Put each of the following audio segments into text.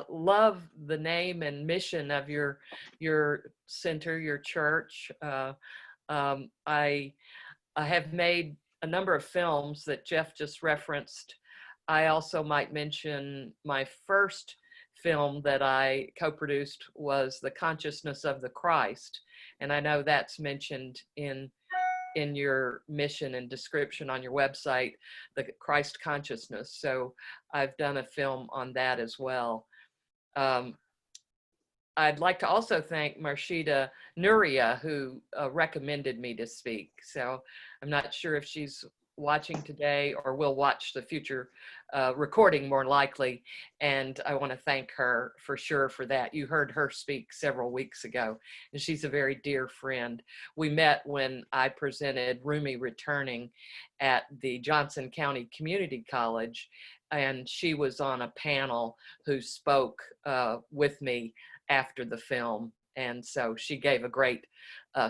love the name and mission of your center, your church. I have made a number of films that Jeff just referenced. I also might mention my first film that I co-produced was The Consciousness of the Christ. And I know that's mentioned in your mission and description on your website, the Christ consciousness. So I've done a film on that as well. I'd like to also thank Marshida Nuria, who recommended me to speak. So I'm not sure if she's watching today or will watch the future recording more likely. And I want to thank her for sure for that. You heard her speak several weeks ago, and she's a very dear friend. We met when I presented Rumi Returning at the Johnson County Community College, and she was on a panel who spoke with me after the film. And so she gave a great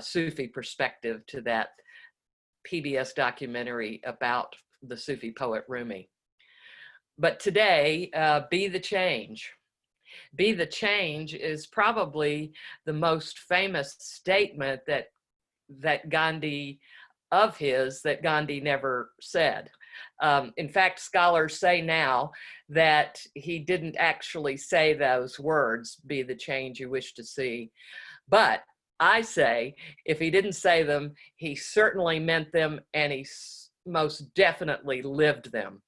Sufi perspective to that PBS documentary about the Sufi poet Rumi. But today, Be the Change. Be the Change is probably the most famous statement that Gandhi never said. In fact, scholars say now that he didn't actually say those words, be the change you wish to see. But I say, if he didn't say them, he certainly meant them, and he most definitely lived them.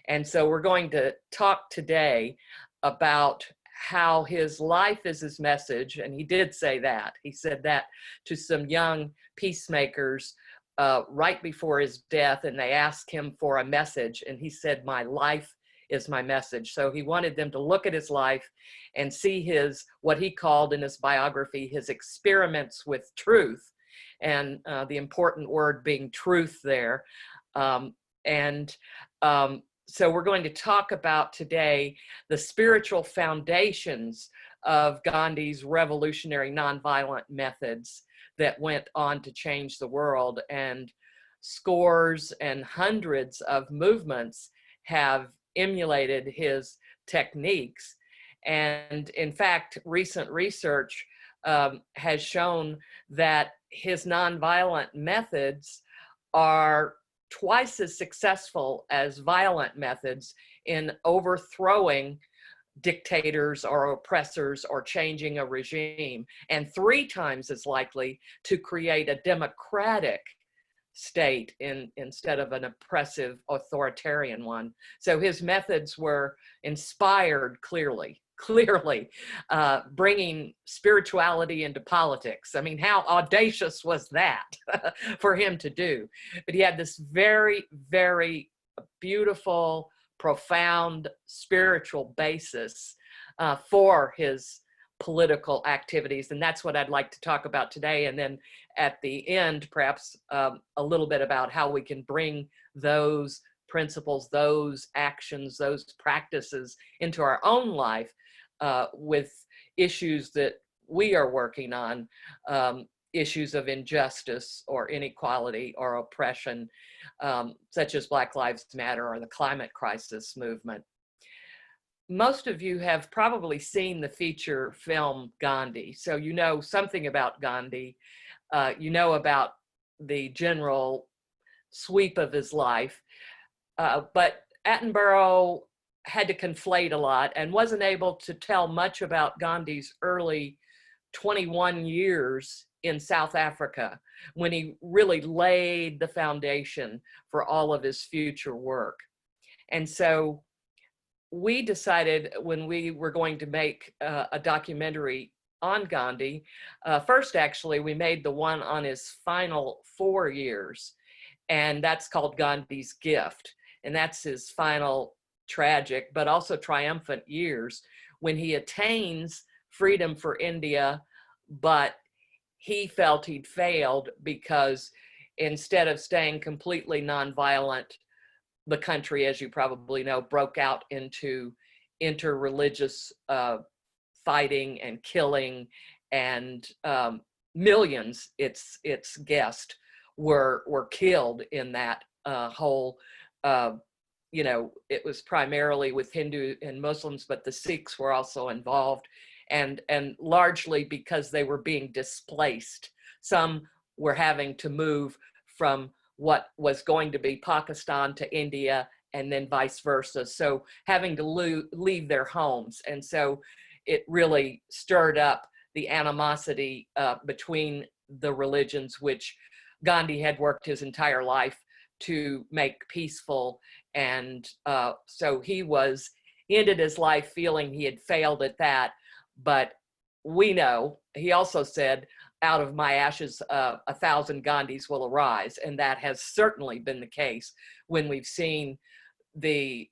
And so we're going to talk today about how his life is his message. And he did say that. He said that to some young peacemakers right before his death, and they asked him for a message, and he said, my life is my message. So he wanted them to look at his life and see what he called in his biography, his experiments with truth, and the important word being truth there. So we're going to talk about today the spiritual foundations of Gandhi's revolutionary nonviolent methods that went on to change the world. And scores and hundreds of movements have emulated his techniques. And in fact, recent research has shown that his nonviolent methods are twice as successful as violent methods in overthrowing dictators or oppressors or changing a regime, and 3 times as likely to create a democratic state instead of an oppressive authoritarian one. So his methods were inspired clearly, bringing spirituality into politics. I mean, how audacious was that for him to do? But he had this very, very beautiful, profound spiritual basis for his political activities. And that's what I'd like to talk about today. And then at the end, perhaps a little bit about how we can bring those principles, those actions, those practices into our own life with issues that we are working on, issues of injustice or inequality or oppression, such as Black Lives Matter or the climate crisis movement. Most of you have probably seen the feature film Ghandi, so you know something about Ghandi. You know about the general sweep of his life, but Attenborough had to conflate a lot and wasn't able to tell much about Gandhi's early 21 years in South Africa, when he really laid the foundation for all of his future work. And so we decided, when we were going to make a documentary on Ghandi, first actually we made the one on his final 4 years, and that's called Gandhi's Gift. And that's his final tragic but also triumphant years, when he attains freedom for India, but he felt he'd failed because instead of staying completely nonviolent, the country, as you probably know, broke out into interreligious fighting and killing, and millions, its guests, were killed in that whole you know, it was primarily with Hindu and Muslims, but the Sikhs were also involved, and largely because they were being displaced. Some were having to move from what was going to be Pakistan to India, and then vice versa. So having to leave their homes. And so it really stirred up the animosity between the religions, which Gandhi had worked his entire life to make peaceful. And so he ended his life feeling he had failed at that. But we know, he also said, out of my ashes, 1,000 Gandhis will arise. And that has certainly been the case when we've seen the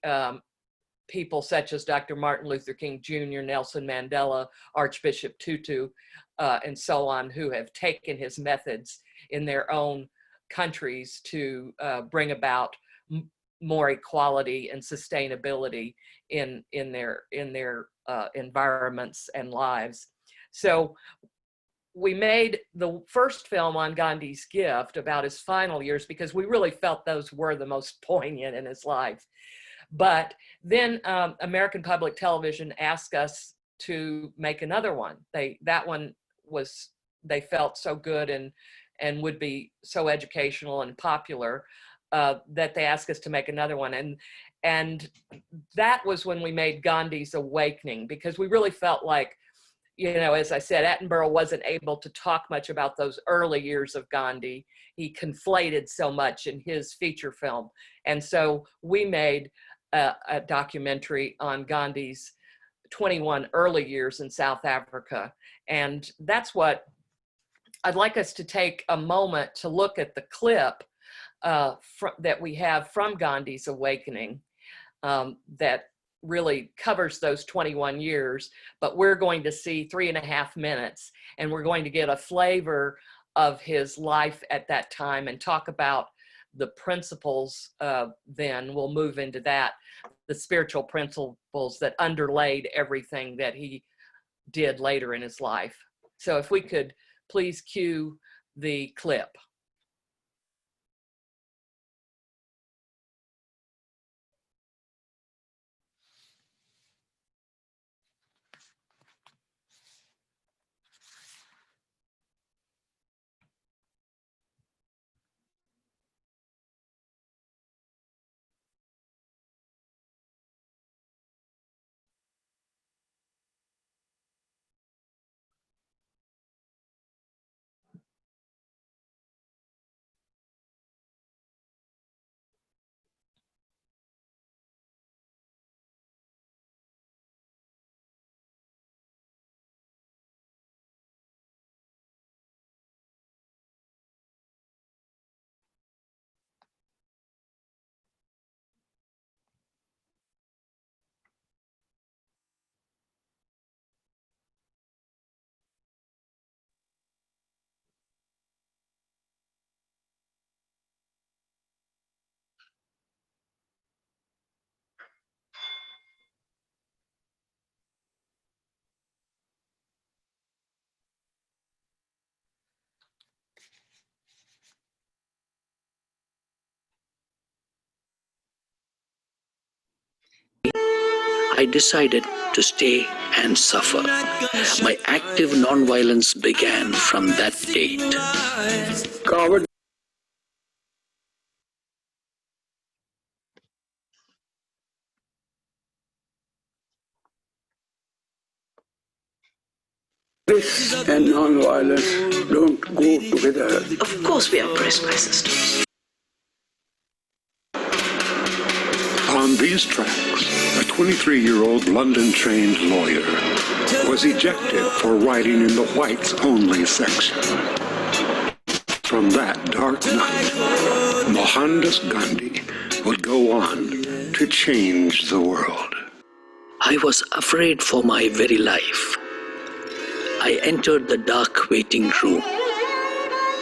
people such as Dr. Martin Luther King Jr., Nelson Mandela, Archbishop Tutu, and so on, who have taken his methods in their own countries to bring about more equality and sustainability in their environments and lives. So we made the first film on Gandhi's gift about his final years because we really felt those were the most poignant in his life. But then American Public Television asked us to make another one. That one was, they felt so good and would be so educational and popular that they asked us to make another one. And that was when we made Gandhi's Awakening, because we really felt like, you know, as I said, Attenborough wasn't able to talk much about those early years of Gandhi. He conflated so much in his feature film. And so we made a documentary on Gandhi's 21 early years in South Africa. And that's what I'd like us to take a moment to look at the clip that we have from Gandhi's Awakening that really covers those 21 years, but we're going to see 3.5 minutes, and we're going to get a flavor of his life at that time and talk about the principles. Then we'll move into that, the spiritual principles that underlaid everything that he did later in his life. So if we could please cue the clip. I decided to stay and suffer. My active nonviolence began from that date. Coward. This and nonviolence don't go together. Of course we are oppressed by systems. On these tracks, a 23-year-old London-trained lawyer was ejected for writing in the whites-only section. From that dark night, Mohandas Gandhi would go on to change the world. I was afraid for my very life. I entered the dark waiting room.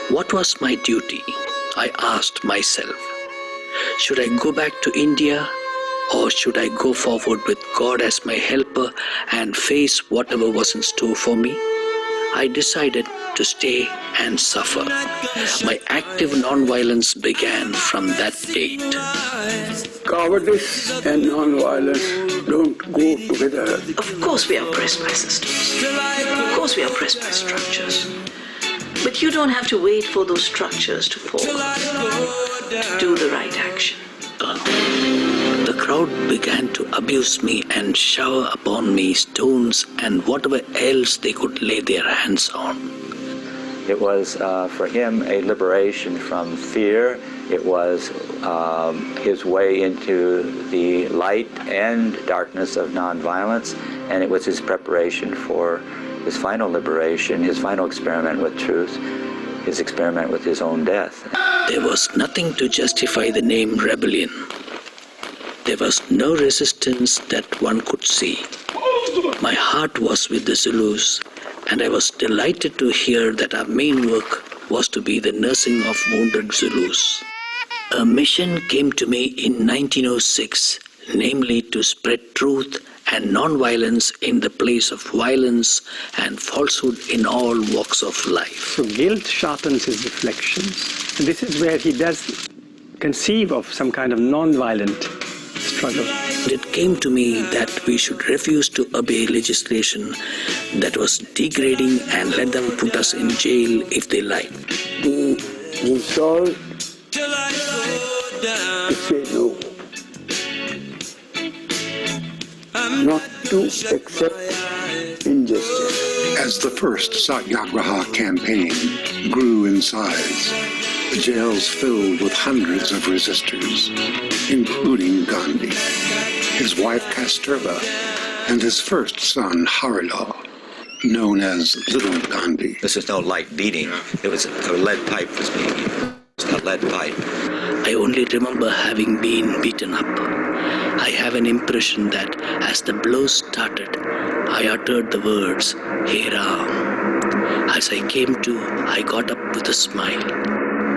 What was my duty? I asked myself. Should I go back to India, or should I go forward with God as my helper and face whatever was in store for me? I decided to stay and suffer. My active nonviolence began from that date. Cowardice and non-violence don't go together. Of course we are oppressed by systems. Of course we are oppressed by structures. But you don't have to wait for those structures to fall. Do the right action. The crowd began to abuse me and shower upon me stones and whatever else they could lay their hands on. It was for him a liberation from fear. It was his way into the light and darkness of nonviolence, and it was his preparation for his final liberation, his final experiment with truth, his experiment with his own death. There was nothing to justify the name rebellion. There was no resistance that one could see. My heart was with the Zulus, and I was delighted to hear that our main work was to be the nursing of wounded Zulus. A mission came to me in 1906, namely to spread truth and non-violence in the place of violence and falsehood in all walks of life. So guilt sharpens his reflections. And this is where he does conceive of some kind of non-violent struggle. It came to me that we should refuse to obey legislation that was degrading and let them put us in jail if they liked. The resolve to say no. Not to accept injustice. As the first Satyagraha campaign grew in size, the jails filled with hundreds of resistors, including Ghandi, his wife Kasturba, and his first son Harilal, known as Little Ghandi. This is no light beating. It was a lead pipe was being used. A lead pipe. I only remember having been beaten up. I have an impression that as the blows started, I uttered the words, "Hey Ram." As I came to, I got up with a smile.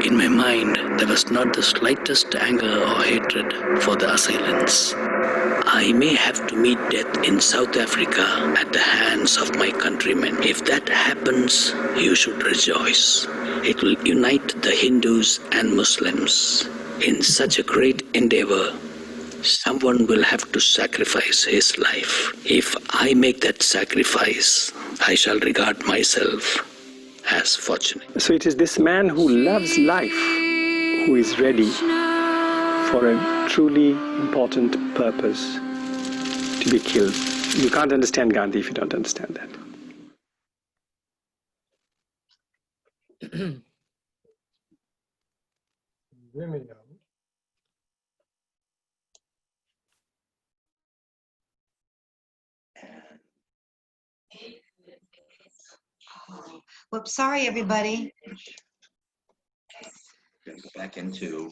In my mind, there was not the slightest anger or hatred for the assailants. I may have to meet death in South Africa at the hands of my countrymen. If that happens, you should rejoice. It will unite the Hindus and Muslims. In such a great endeavor, someone will have to sacrifice his life. If I make that sacrifice, I shall regard myself as fortunate. So it is this man who loves life who is ready for a truly important purpose to be killed. You can't understand Gandhi if you don't understand that. Whoops, sorry, everybody. Go back into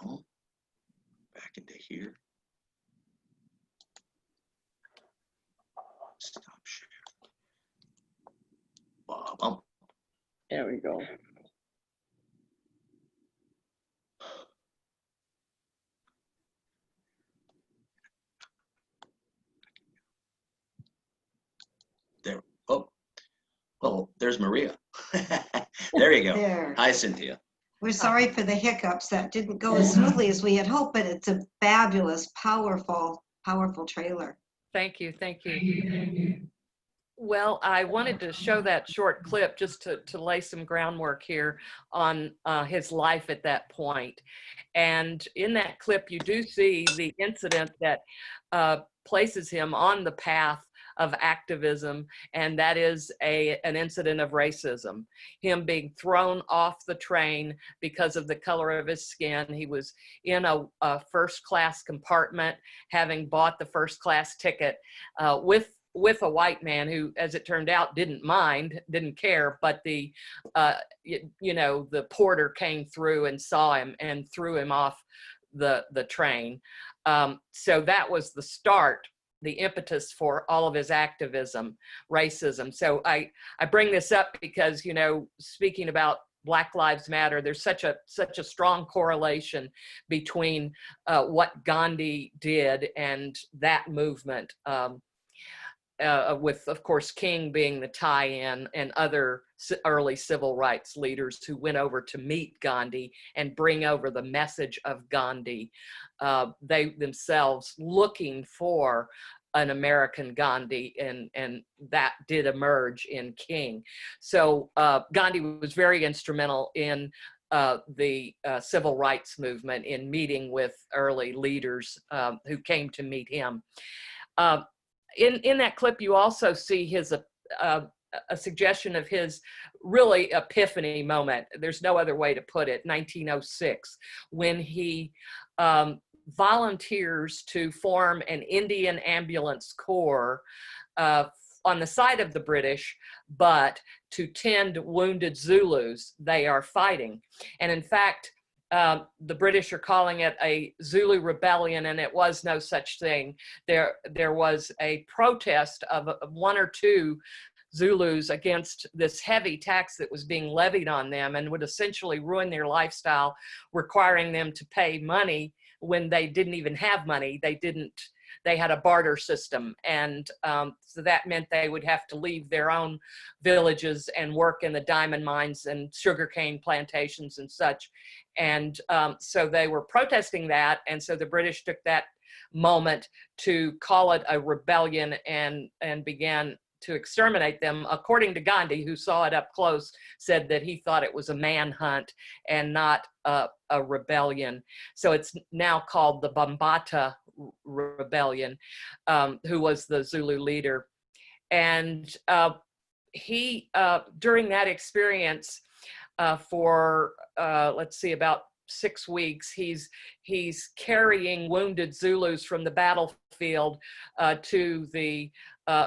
now back into here. Stop share. Bum. There we go. There. Oh, well, there's Maria. There you go. There. Hi, Cynthia. We're sorry for the hiccups. That didn't go as smoothly as we had hoped, but it's a fabulous, powerful trailer. Thank you. Thank you. Well, I wanted to show that short clip just to lay some groundwork here on his life at that point. And in that clip, you do see the incident that places him on the path of activism, and that is an incident of racism. Him being thrown off the train because of the color of his skin. He was in a first-class compartment, having bought the first-class ticket with a white man who, as it turned out, didn't care, but the porter came through and saw him and threw him off the train. So that was the start the impetus for all of his activism, racism. So I bring this up because, you know, speaking about Black Lives Matter, there's such a strong correlation between what Gandhi did and that movement, with, of course, King being the tie-in, and other early civil rights leaders who went over to meet Gandhi and bring over the message of Gandhi, they themselves looking for an American Gandhi, and that did emerge in King. So Gandhi was very instrumental in the civil rights movement, in meeting with early leaders who came to meet him. In that clip, you also see his a suggestion of his really epiphany moment. There's no other way to put it. 1906, when he volunteers to form an Indian ambulance corps on the side of the British, but to tend wounded Zulus they are fighting. And in fact, the British are calling it a Zulu rebellion, and it was no such thing. There was a protest of one or two Zulus against this heavy tax that was being levied on them and would essentially ruin their lifestyle, requiring them to pay money when they didn't even have money. They had a barter system, and so that meant they would have to leave their own villages and work in the diamond mines and sugarcane plantations and such. And so they were protesting that, and so the British took that moment to call it a rebellion and began to exterminate them. According to Gandhi, who saw it up close, said that he thought it was a manhunt and not a rebellion. So it's now called the Bambata Rebellion, who was the Zulu leader. And he, during that experience, for let's see, about 6 weeks, he's carrying wounded Zulus from the battlefield to the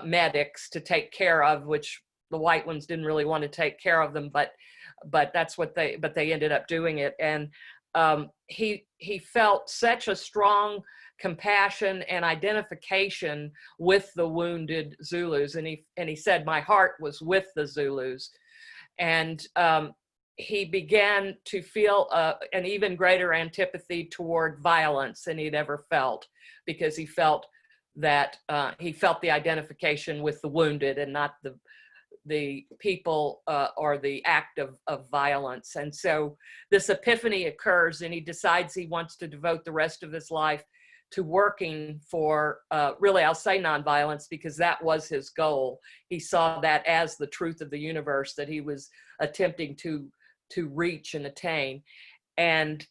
medics to take care of, which the white ones didn't really want to take care of them, but that's what they ended up doing it. And he felt such a strong compassion and identification with the wounded Zulus, and he said, "My heart was with the Zulus," and he began to feel an even greater antipathy toward violence than he'd ever felt, because he felt that he felt the identification with the wounded and not the people or the act of violence. And so this epiphany occurs, and he decides he wants to devote the rest of his life to working for, really, I'll say nonviolence, because that was his goal. He saw that as the truth of the universe that he was attempting to reach and attain. And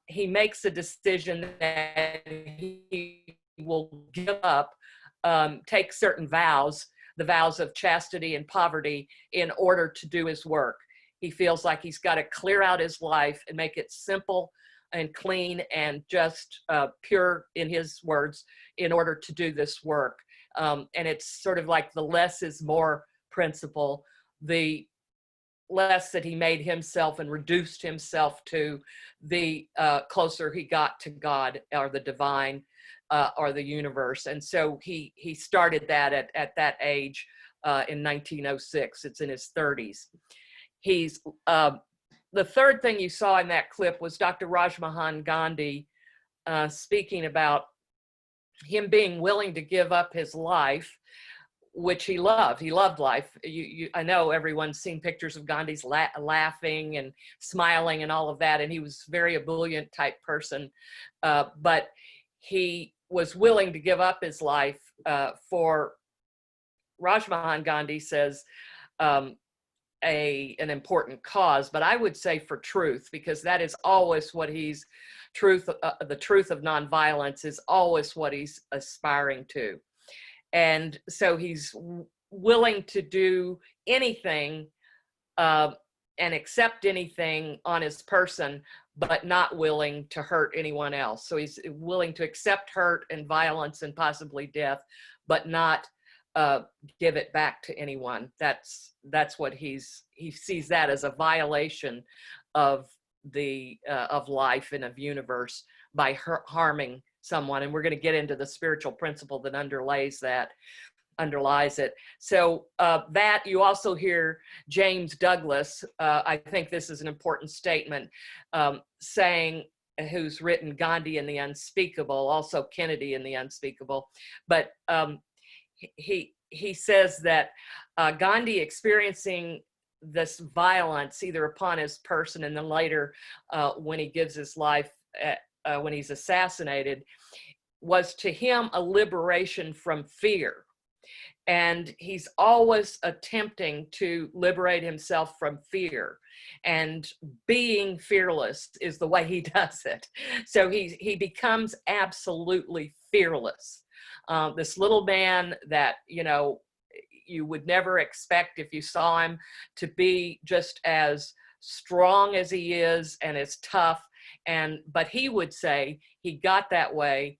he makes a decision that he will give up, take certain vows, the vows of chastity and poverty, in order to do his work. He feels like he's got to clear out his life and make it simple and clean and just pure, in his words, in order to do this work. And it's sort of like the less is more principle. The less that he made himself and reduced himself to, the closer he got to God or the divine or the universe. And so he started that at that age in 1906. It's in his 30s. He's the third thing you saw in that clip was Dr. Rajmohan Gandhi speaking about him being willing to give up his life, which he loved. He loved life. I know everyone's seen pictures of Gandhi's laughing and smiling and all of that, and he was a very ebullient type person, but he was willing to give up his life for, Rajmohan Gandhi says, an important cause, but I would say for truth, because that is always what he's, the truth of nonviolence is always what he's aspiring to. And so he's willing to do anything and accept anything on his person, but not willing to hurt anyone else. So he's willing to accept hurt and violence and possibly death, but not give it back to anyone. That's what he sees that as a violation of the of life and of universe by harming someone. And we're going to get into the spiritual principle that underlies it. So that you also hear James Douglas, I think this is an important statement, saying, who's written Ghandi and the Unspeakable, also Kennedy and the Unspeakable, but he says that Ghandi experiencing this violence either upon his person and then later when he gives his life, when he's assassinated, was to him a liberation from fear. And he's always attempting to liberate himself from fear. And being fearless is the way he does it. So he becomes absolutely fearless. This little man that, you know, you would never expect if you saw him to be just as strong as he is and as tough. But he would say he got that way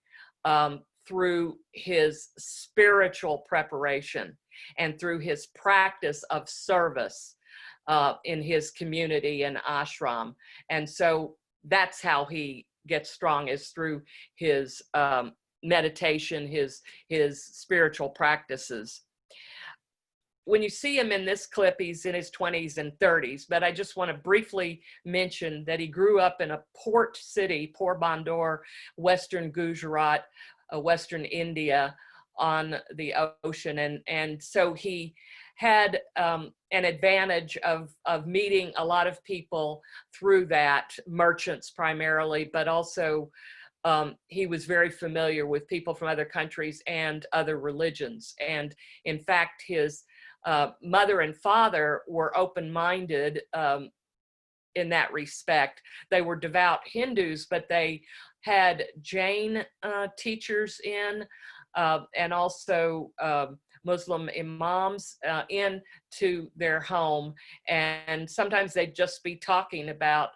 through his spiritual preparation and through his practice of service in his community and ashram. And so that's how he gets strong, is through his meditation, his spiritual practices. When you see him in this clip, he's in his 20s and 30s, but I just want to briefly mention that he grew up in a port city, Porbandar, Western Gujarat, Western India, on the ocean. And so he had an advantage of meeting a lot of people through that, merchants primarily, but also he was very familiar with people from other countries and other religions. And in fact, his mother and father were open-minded in that respect. They were devout Hindus, but they had Jain teachers in, and also Muslim imams into their home. And sometimes they'd just be talking about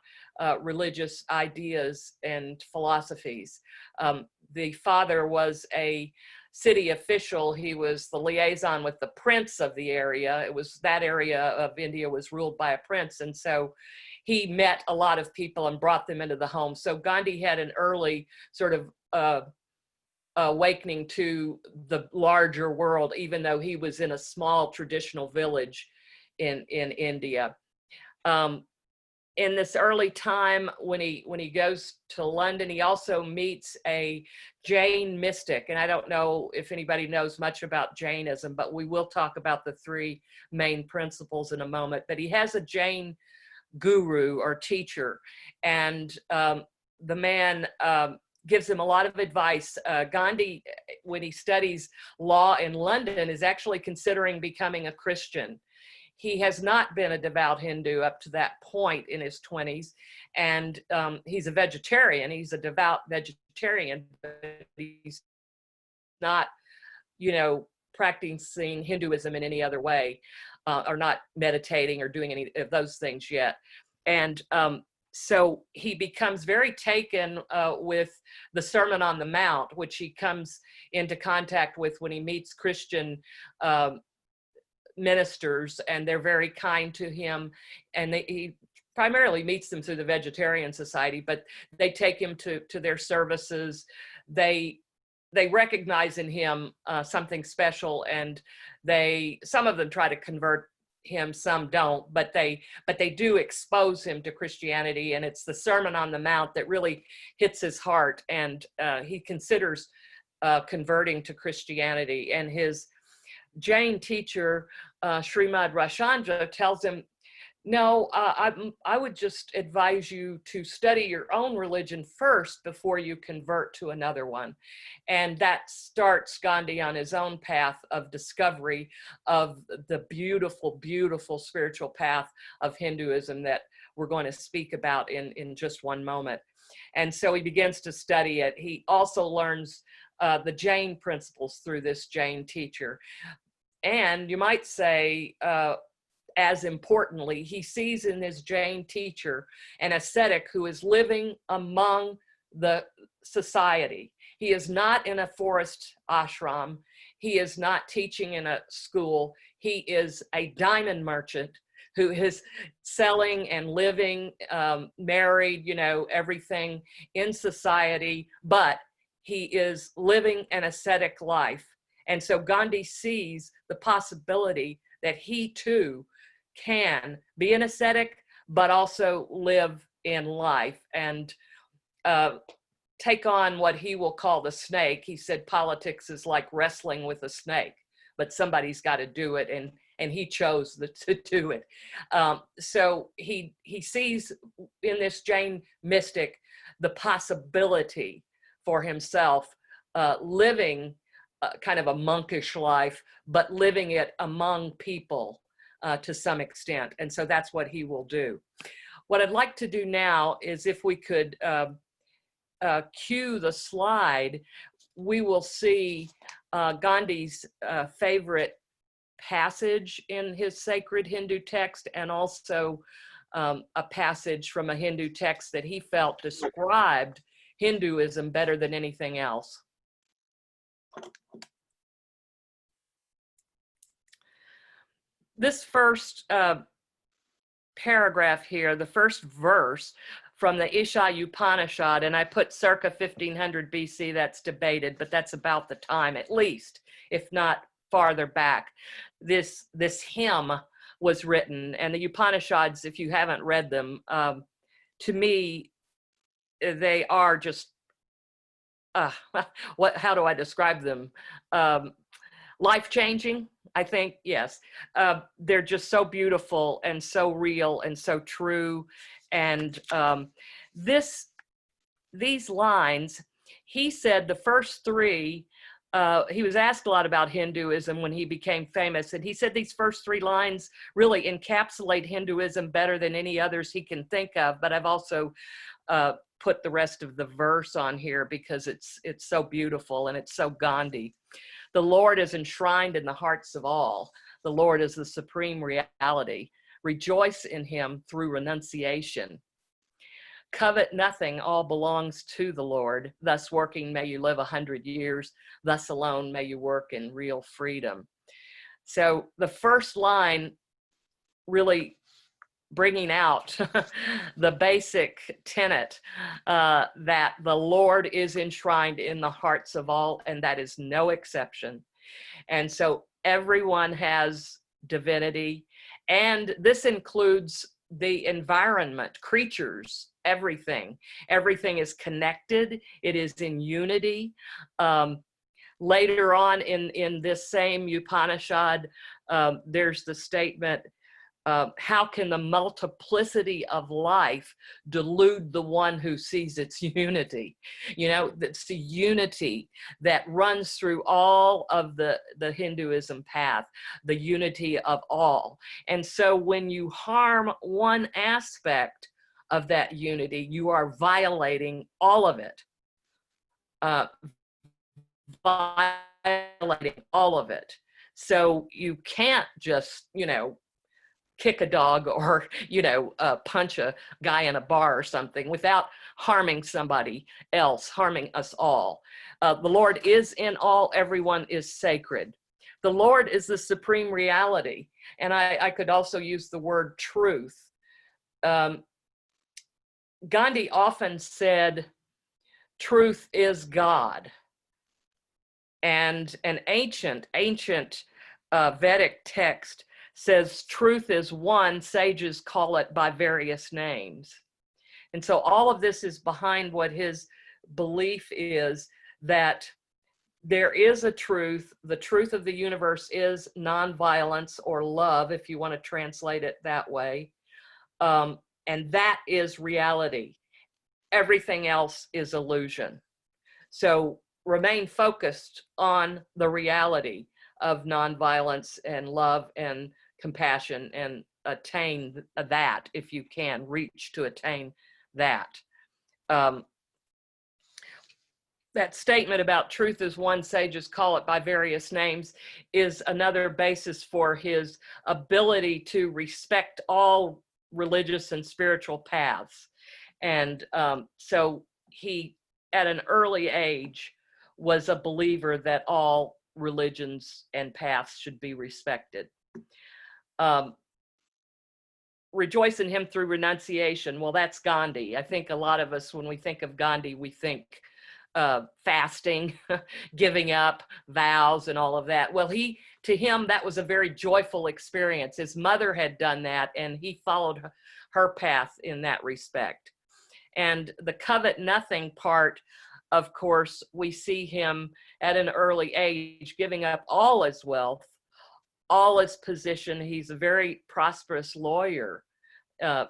religious ideas and philosophies. The father was a city official. He was the liaison with the prince of the area. It was, that area of India was ruled by a prince. And so he met a lot of people and brought them into the home. So Ghandi had an early sort of awakening to the larger world, even though he was in a small traditional village in India. In this early time, when he goes to London, he also meets a Jain mystic. And I don't know if anybody knows much about Jainism, but we will talk about the three main principles in a moment. But he has a Jain guru or teacher, and the man gives him a lot of advice. Ghandi, when he studies law in London, is actually considering becoming a Christian. He has not been a devout Hindu up to that point in his 20s, and he's a vegetarian. He's a devout vegetarian, but he's not, you know, practicing Hinduism in any other way, or not meditating or doing any of those things yet. And so he becomes very taken with the Sermon on the Mount, which he comes into contact with when he meets Christian ministers, and they're very kind to him. And he primarily meets them through the Vegetarian Society, but they take him to their services. They recognize in him something special, and some of them try to convert him, some don't, but they do expose him to Christianity. And it's the Sermon on the Mount that really hits his heart, and he considers converting to Christianity. And his Jain teacher, Srimad Rashandra, tells him, no, I would just advise you to study your own religion first before you convert to another one. And that starts Ghandi on his own path of discovery of the beautiful, beautiful spiritual path of Hinduism that we're going to speak about in just one moment. And so he begins to study it. He also learns the Jain principles through this Jain teacher. And you might say, as importantly, he sees in his Jain teacher an ascetic who is living among the society. He is not in a forest ashram. He is not teaching in a school. He is a diamond merchant who is selling and living, married, you know, everything in society, but he is living an ascetic life. And so Gandhi sees the possibility that he too can be an ascetic, but also live in life and take on what he will call the snake. He said politics is like wrestling with a snake, but somebody's got to do it, and he chose to do it. So he sees in this Jain mystic the possibility for himself living kind of a monkish life, but living it among people to some extent. And so that's what he will do. What I'd like to do now is, if we could cue the slide, we will see Gandhi's favorite passage in his sacred Hindu text, and also a passage from a Hindu text that he felt described Hinduism better than anything else. This first paragraph here, the first verse from the Isha Upanishad, and I put circa 1500 BC, that's debated, but that's about the time at least, if not farther back. This hymn was written, and the Upanishads, if you haven't read them, to me, they are just, how do I describe them? Life-changing, I think, yes. They're just so beautiful and so real and so true. And these lines, he said the first three, he was asked a lot about Hinduism when he became famous, and he said these first three lines really encapsulate Hinduism better than any others he can think of. But I've also put the rest of the verse on here because it's so beautiful and it's so Gandhi. The Lord is enshrined in the hearts of all. The Lord is the supreme reality. Rejoice in him through renunciation. Covet nothing, all belongs to the Lord. Thus working may you live 100 years. Thus alone may you work in real freedom. So the first line really bringing out the basic tenet that the Lord is enshrined in the hearts of all, and that is no exception. And so everyone has divinity, and this includes the environment, creatures, everything. Everything is connected. It is in unity. Later on in this same Upanishad, there's the statement, how can the multiplicity of life delude the one who sees its unity? You know, that's the unity that runs through all of the Hinduism path, the unity of all. And so when you harm one aspect of that unity, you are violating all of it. Violating all of it. So you can't just, you know, kick a dog or, you know, punch a guy in a bar or something without harming somebody else, harming us all. The Lord is in all, everyone is sacred. The Lord is the supreme reality. And I could also use the word truth. Gandhi often said, truth is God. And an ancient Vedic text says truth is one, sages call it by various names. And so all of this is behind what his belief is, that there is a truth. The truth of the universe is nonviolence, or love, if you want to translate it that way. And that is reality. Everything else is illusion. So remain focused on the reality of nonviolence and love and compassion, and attain that if you can, reach to attain that. That statement about truth is one, sages call it by various names, is another basis for his ability to respect all religious and spiritual paths. And so he, at an early age, was a believer that all religions and paths should be respected. Rejoice in him through renunciation. Well, that's Gandhi. I think a lot of us, when we think of Gandhi, we think fasting, giving up vows and all of that. Well, to him, that was a very joyful experience. His mother had done that, and he followed her path in that respect. And the covet nothing part, of course, we see him at an early age giving up all his wealth, all his position. He's a very prosperous lawyer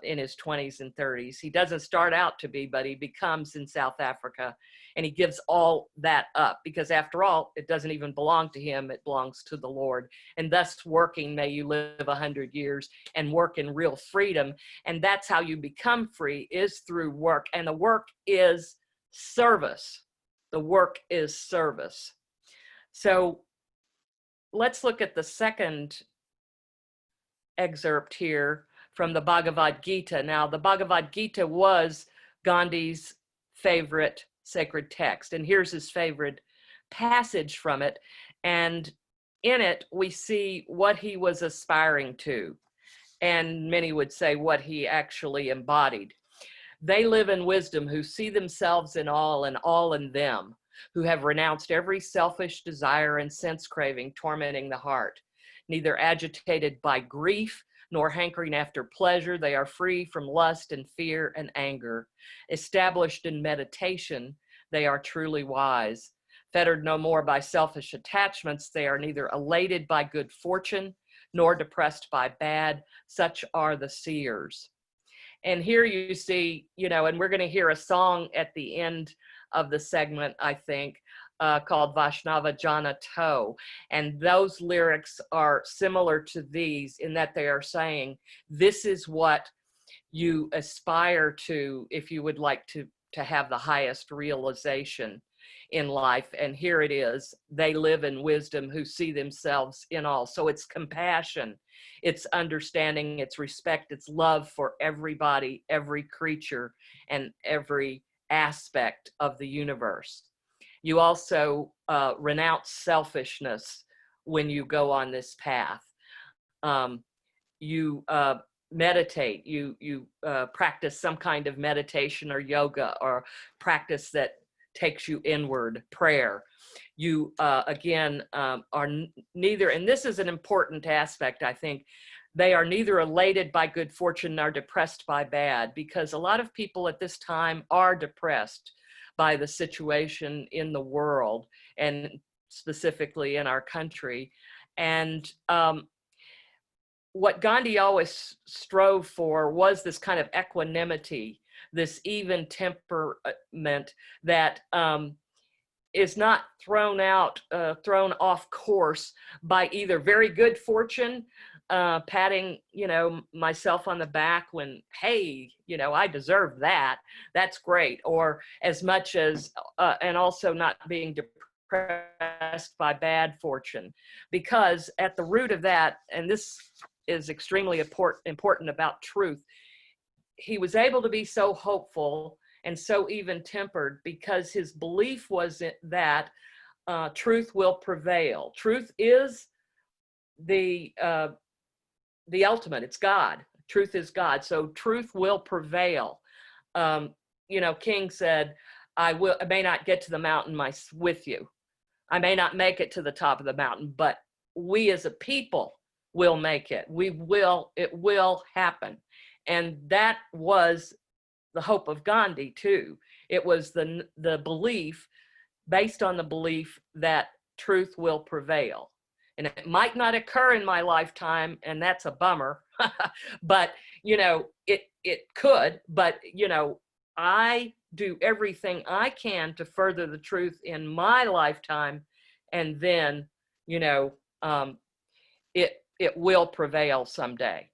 in his 20s and 30s. He doesn't start out to be, but he becomes in South Africa, and he gives all that up because, after all, it doesn't even belong to him. It belongs to the Lord. And thus working, may you live 100 years and work in real freedom. And that's how you become free, is through work. And the work is service. The work is service. So let's look at the second excerpt here from the Bhagavad Gita. Now, the Bhagavad Gita was Gandhi's favorite sacred text, and here's his favorite passage from it. And in it, we see what he was aspiring to, and many would say what he actually embodied. They live in wisdom who see themselves in all and all in them, who have renounced every selfish desire and sense craving tormenting the heart. Neither agitated by grief nor hankering after pleasure, they are free from lust and fear and anger. Established in meditation, they are truly wise. Fettered no more by selfish attachments, they are neither elated by good fortune nor depressed by bad. Such are the seers. And here you see, and we're going to hear a song at the end of the segment, I think, called Vaishnava Jana To. And those lyrics are similar to these in that they are saying, this is what you aspire to if you would like to have the highest realization in life. And here it is. They live in wisdom who see themselves in all. So it's compassion, it's understanding, it's respect, it's love for everybody, every creature, and every aspect of the universe. You also renounce selfishness when you go on this path. You meditate, you practice some kind of meditation or yoga or practice that takes you inward, prayer. You, again, are neither, and this is an important aspect, I think, they are neither elated by good fortune nor depressed by bad, because a lot of people at this time are depressed by the situation in the world and specifically in our country. And what Gandhi always strove for was this kind of equanimity, this even temperament that is not thrown off course by either very good fortune, patting, myself on the back when, hey, I deserve that. That's great. Or as much as, and also not being depressed by bad fortune, because at the root of that, and this is extremely important about truth, he was able to be so hopeful and so even tempered because his belief was that truth will prevail. Truth is the ultimate. It's God. Truth is God. So truth will prevail. King said, I may not get to the mountain with you. I may not make it to the top of the mountain, but we as a people will make it. It will happen. And that was the hope of Gandhi too. It was the belief, based on the belief that truth will prevail. And it might not occur in my lifetime, and that's a bummer, but, it could, but, I do everything I can to further the truth in my lifetime, and then, it will prevail someday.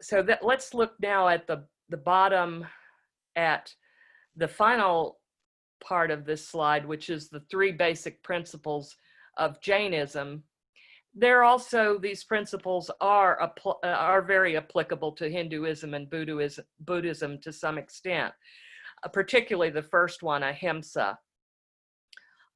So let's look now at the bottom, at the final part of this slide, which is the 3 basic principles of Jainism. These principles are very applicable to Hinduism and Buddhism to some extent, particularly the first one, ahimsa.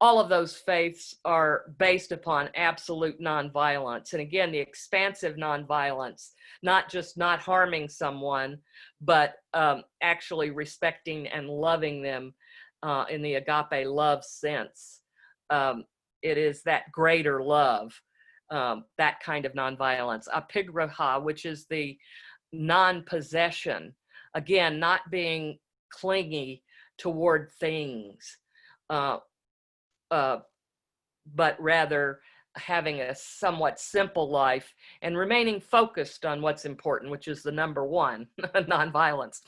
All of those faiths are based upon absolute nonviolence. And again, the expansive nonviolence, not just not harming someone, but actually respecting and loving them in the agape love sense. It is that greater love, that kind of nonviolence. Apigraha, which is the non-possession, again, not being clingy toward things, but rather having a somewhat simple life and remaining focused on what's important, which is the number one, nonviolence.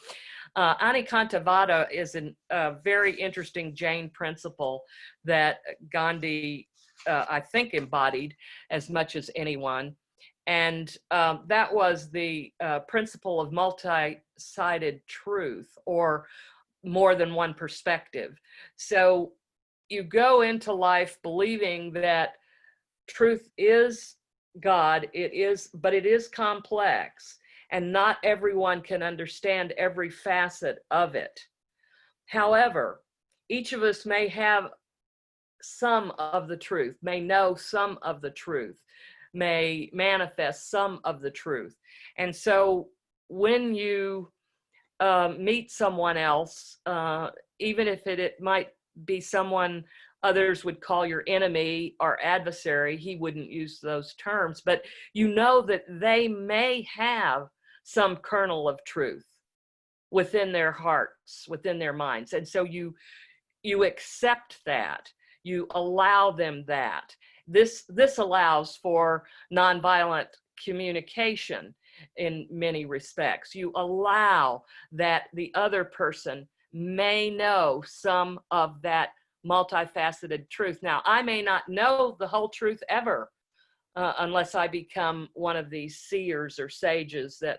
Anikantavada is a very interesting Jain principle that Ghandi, I think, embodied as much as anyone. And that was the principle of multi-sided truth, or more than one perspective. So you go into life believing that truth is God, but it is complex, and not everyone can understand every facet of it. However, each of us may have some of the truth, may know some of the truth, may manifest some of the truth. And so when you meet someone else, even if it might be someone others would call your enemy or adversary, he wouldn't use those terms, but you know that they may have some kernel of truth within their hearts, within their minds. And so you accept that, you allow them that. This allows for nonviolent communication in many respects. You allow that the other person may know some of that multifaceted truth. Now, I may not know the whole truth ever, unless I become one of these seers or sages that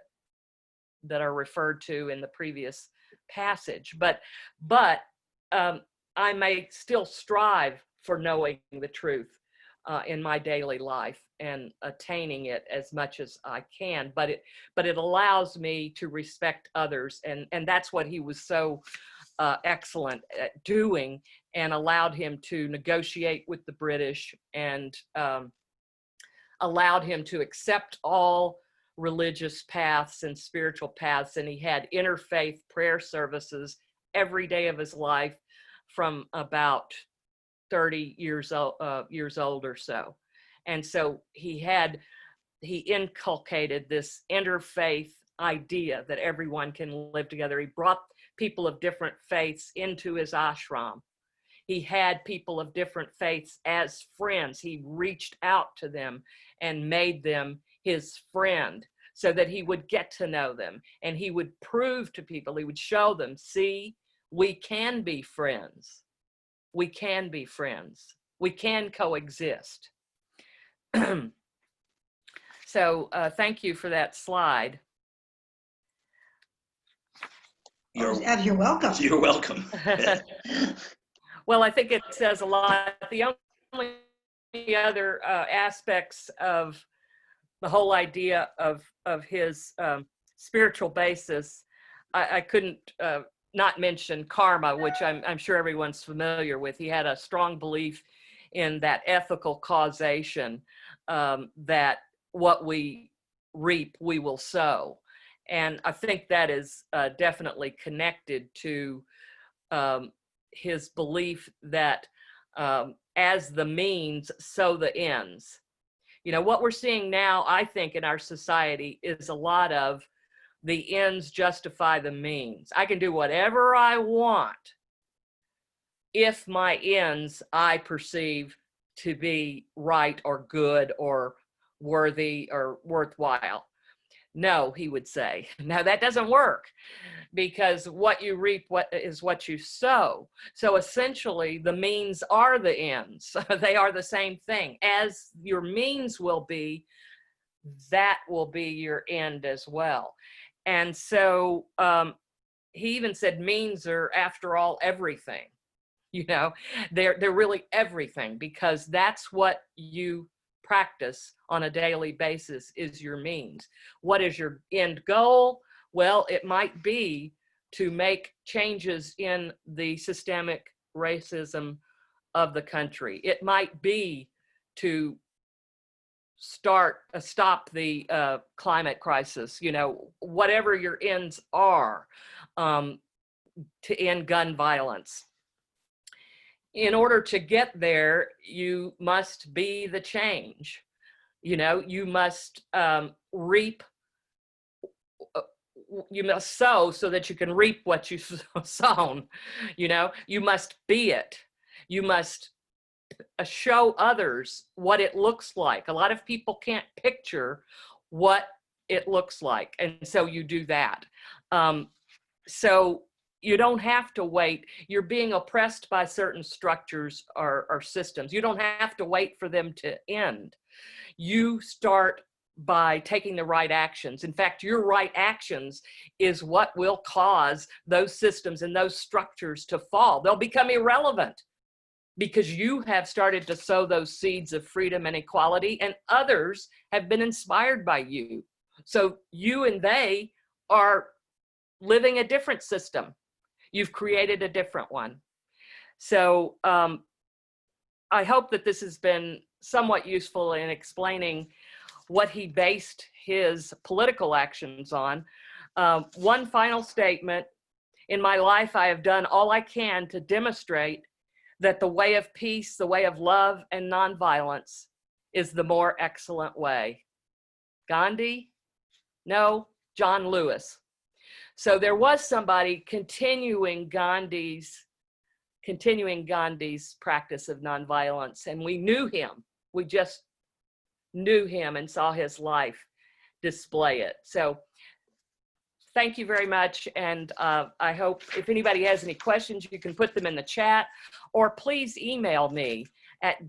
are referred to in the previous passage. But I may still strive for knowing the truth in my daily life and attaining it as much as I can. But it allows me to respect others, and that's what he was so excellent at doing, and allowed him to negotiate with the British, and allowed him to accept all religious paths and spiritual paths. And he had interfaith prayer services every day of his life from about 30 years old or so. And so he inculcated this interfaith idea that everyone can live together. He brought people of different faiths into his ashram. He had people of different faiths as friends. He reached out to them and made them his friend so that he would get to know them, and he would prove to people, he would show them, see, we can be friends. We can be friends. We can coexist. So thank you for that slide. You're welcome. You're welcome. Well, I think it says a lot. The only other aspects of the whole idea of his spiritual basis, I couldn't not mention karma, which I'm sure everyone's familiar with. He had a strong belief in that ethical causation, that what we reap, we will sow. And I think that is definitely connected to his belief that as the means, so the ends. You know, what we're seeing now, I think, in our society is a lot of the ends justify the means. I can do whatever I want if my ends I perceive to be right or good or worthy or worthwhile. No, he would say. No, that doesn't work, because what you reap is what you sow. So essentially, the means are the ends. They are the same thing. As your means will be, that will be your end as well. And so he even said means are, after all, everything. You know, they're really everything, because that's what you practice on a daily basis is your means. What is your end goal? Well, it might be to make changes in the systemic racism of the country. It might be to stop the climate crisis, you know, whatever your ends are, to end gun violence. in order to get there, you must be the change. You know, you must reap, you must sow so that you can reap what you've sown. You know, you must be it. You must show others what it looks like. A lot of people can't picture what it looks like, and so you do that. So you don't have to wait. You're being oppressed by certain structures or systems. You don't have to wait for them to end. You start by taking the right actions. In fact, your right actions is what will cause those systems and those structures to fall. They'll become irrelevant because you have started to sow those seeds of freedom and equality, and others have been inspired by you. So you and they are living a different system. You've created a different one. So I hope that this has been somewhat useful in explaining what he based his political actions on. One final statement: in my life, I have done all I can to demonstrate that the way of peace, the way of love and nonviolence is the more excellent way. Gandhi? No, John Lewis. So there was somebody continuing Gandhi's practice of nonviolence, and we knew him. We just knew him and saw his life display it. So thank you very much, and I hope if anybody has any questions, you can put them in the chat, or please email me at